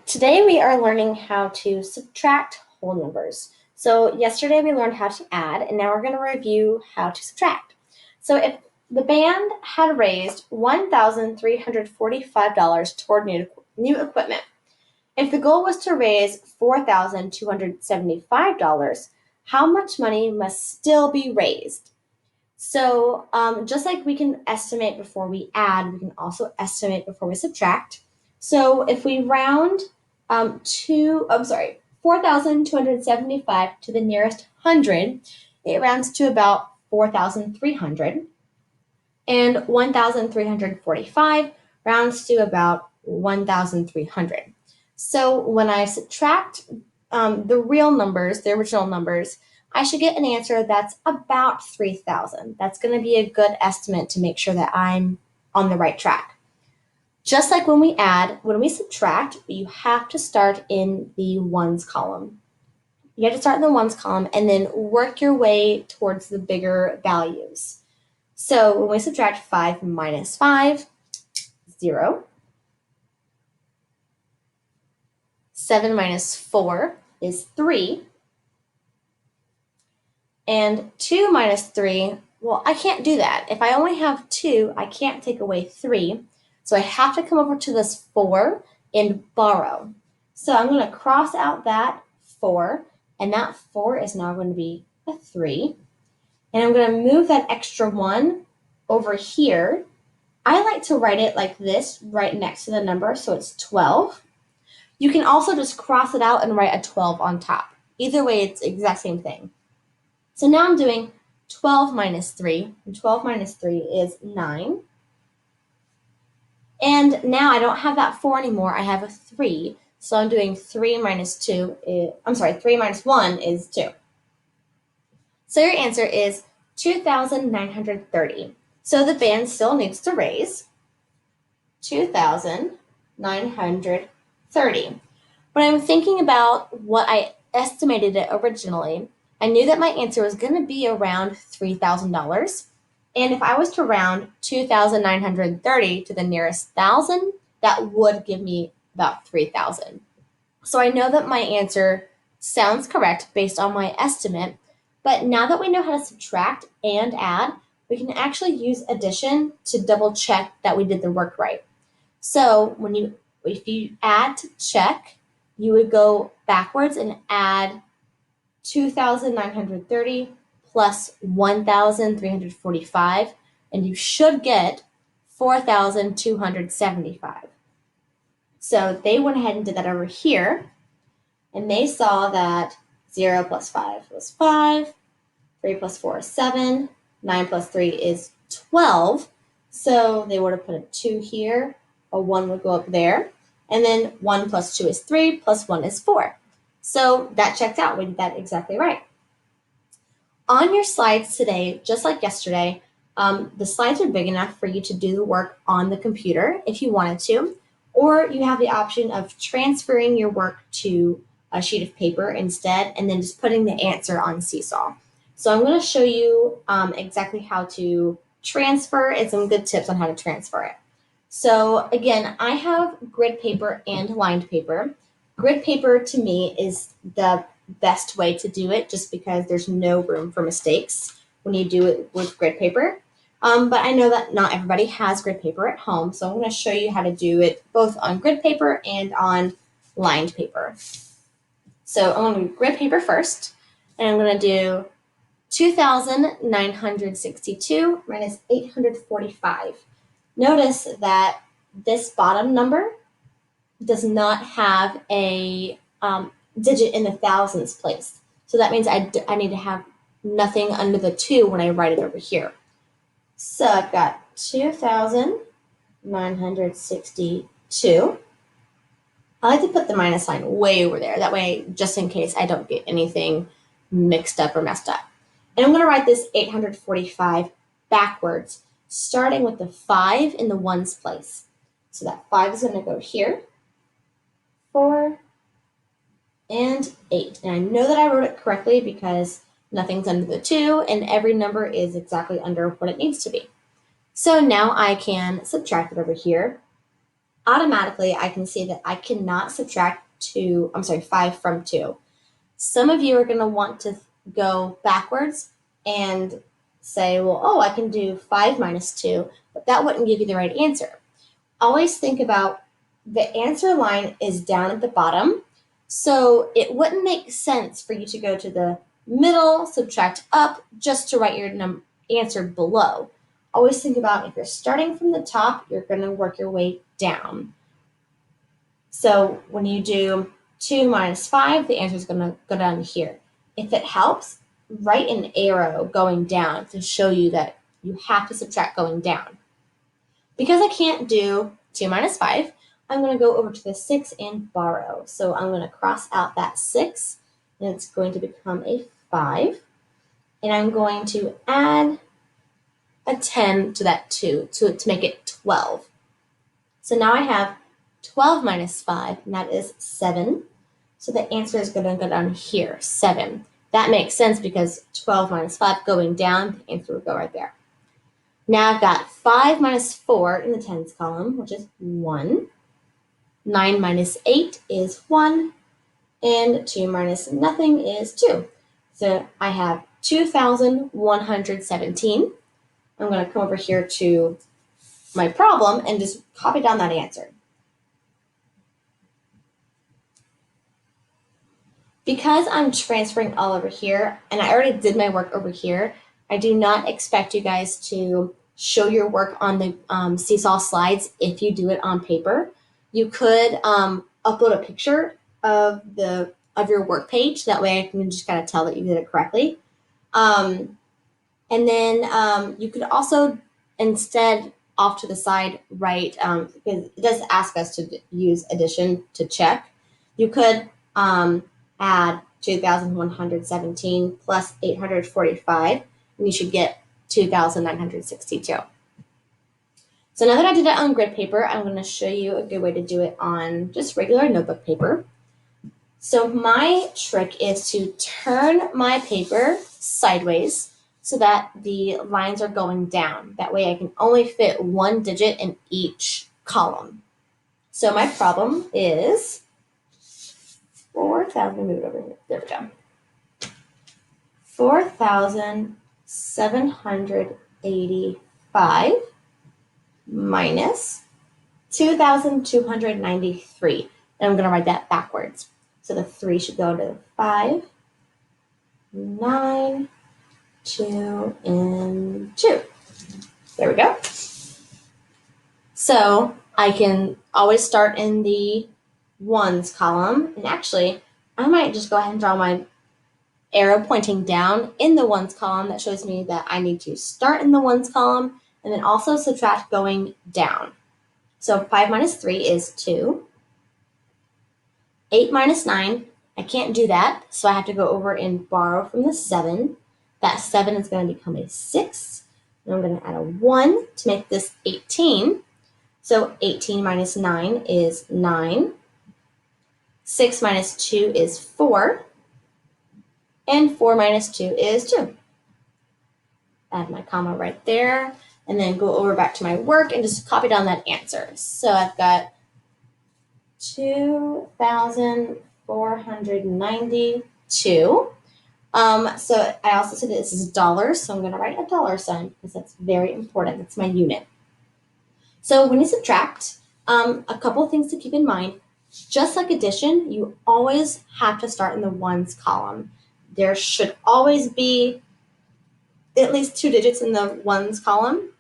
Today we are learning how to subtract whole numbers. So yesterday we learned how to add, and now we're going to review how to subtract. So if the band had raised $1,345 toward new equipment, if the goal was to raise $4,275, how much money must still be raised? So just like we can estimate before we add, we can also estimate before we subtract. So if we round 4,275 to the nearest hundred, it rounds to about 4,300. And 1,345 rounds to about 1,300. So when I subtract the real numbers, the original numbers, I should get an answer that's about 3,000. That's going to be a good estimate to make sure that I'm on the right track. Just like when we add, when we subtract, you have to start in the ones column. You have to start in the ones column and then work your way towards the bigger values. So when we subtract 5 minus 5, 0. 7 minus 4 is 3. And 2 minus 3, well, I can't do that. If I only have 2, I can't take away 3. So I have to come over to this 4 and borrow. So I'm going to cross out that 4, and that 4 is now going to be a 3. And I'm going to move that extra 1 over here. I like to write it like this, right next to the number, so it's 12. You can also just cross it out and write a 12 on top. Either way, it's the exact same thing. So now I'm doing 12 minus 3, and 12 minus 3 is 9. And now I don't have that 4 anymore, I have a 3. So I'm doing 3 minus 1 is 2. So your answer is 2,930. So the band still needs to raise 2,930. When I'm thinking about what I estimated it originally, I knew that my answer was going to be around $3,000. And if I was to round 2,930 to the nearest thousand, that would give me about 3,000. So I know that my answer sounds correct based on my estimate, but now that we know how to subtract and add, we can actually use addition to double check that we did the work right. So if you add to check, you would go backwards and add 2,930 plus 1,345, and you should get 4,275. So they went ahead and did that over here, and they saw that 0 plus 5 was 5, 3 plus 4 is 7, 9 plus 3 is 12. So they would have put a 2 here, a 1 would go up there, and then 1 plus 2 is 3, plus 1 is 4. So that checked out. We did that exactly right. On your slides today, just like yesterday, the slides are big enough for you to do the work on the computer if you wanted to, or you have the option of transferring your work to a sheet of paper instead, and then just putting the answer on Seesaw. So I'm going to show you exactly how to transfer and some good tips on how to transfer it. So again, I have grid paper and lined paper. Grid paper to me is the best way to do it just because there's no room for mistakes when you do it with grid paper. But I know that not everybody has grid paper at home, so I'm going to show you how to do it both on grid paper and on lined paper. So I'm going to do grid paper first, and I'm going to do 2,962 minus 845. Notice that this bottom number does not have a digit in the thousands place. So that means I need to have nothing under the 2 when I write it over here. So I've got 2,962. I like to put the minus sign way over there. That way, just in case I don't get anything mixed up or messed up. And I'm going to write this 845 backwards, starting with the 5 in the ones place. So that 5 is going to go here, 4, and 8. And I know that I wrote it correctly because nothing's under the 2, and every number is exactly under what it needs to be. So now I can subtract it over here. automatically I can see that I cannot subtract 5 from 2. Some of you are going to want to go backwards and say, well, oh, I can do 5 minus 2, but that wouldn't give you the right answer. Always think about the answer line is down at the bottom, so it wouldn't make sense for you to go to the middle, subtract up, just to write your answer below. Always think about if you're starting from the top, you're going to work your way down. So when you do 2 minus 5, the answer is going to go down here. If it helps, write an arrow going down to show you that you have to subtract going down. Because I can't do 2 minus 5, I'm going to go over to the 6 and borrow. So I'm going to cross out that 6, and it's going to become a 5. And I'm going to add a 10 to that 2 to make it 12. So now I have 12 minus 5, and that is 7. So the answer is going to go down here, 7. That makes sense because 12 minus 5 going down, the answer would go right there. Now I've got 5 minus 4 in the tens column, which is 1. 9 minus 8 is 1. And 2 minus nothing is 2. So I have 2,117. I'm going to come over here to my problem and just copy down that answer. Because I'm transferring all over here, and I already did my work over here, I do not expect you guys to show your work on the Seesaw slides if you do it on paper. You could upload a picture of your work page. That way I can just kind of tell that you did it correctly. And then you could also instead off to the side write, because it does ask us to use addition to check. You could add 2,117 plus 845, and you should get 2,962. So now that I did it on grid paper, I'm going to show you a good way to do it on just regular notebook paper. So my trick is to turn my paper sideways so that the lines are going down. That way I can only fit one digit in each column. So my problem is 4,000, move it over here. There we go. 4,785 minus 2,293. And I'm going to write that backwards. So the 3 should go to 5, 9, 2, and 2. There we go. So I can always start in the ones column. And actually, I might just go ahead and draw my arrow pointing down in the ones column. That shows me that I need to start in the ones column and then also subtract going down. So 5 minus 3 is 2. 8 minus 9, I can't do that, so I have to go over and borrow from the 7. That 7 is going to become a 6. And I'm going to add a 1 to make this 18. So 18 minus 9 is 9. 6 minus 2 is 4. And 4 minus 2 is 2. Add my comma right there, and then go over back to my work and just copy down that answer. So I've got 2,492. So I also said this is dollars, so I'm going to write a dollar sign because that's very important. That's my unit. So when you subtract, a couple of things to keep in mind. Just like addition, you always have to start in the ones column. There should always be at least 2 digits in the ones column.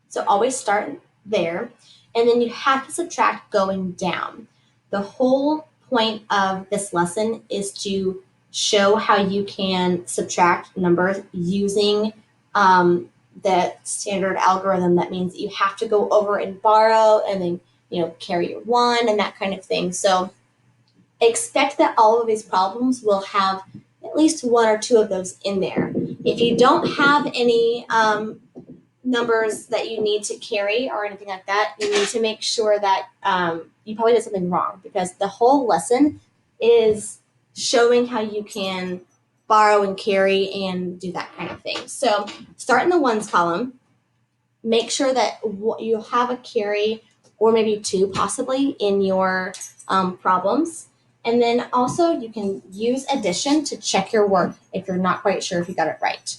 So always start there. And then you have to subtract going down. The whole point of this lesson is to show how you can subtract numbers using the standard algorithm. That means that you have to go over and borrow and then carry your 1 and that kind of thing. So expect that all of these problems will have at least 1 or 2 of those in there. If you don't have any numbers that you need to carry or anything like that, you need to make sure that you probably did something wrong, because the whole lesson is showing how you can borrow and carry and do that kind of thing. So start in the ones column. Make sure that you have a carry or maybe 2 possibly in your problems. And then also you can use addition to check your work if you're not quite sure if you got it right.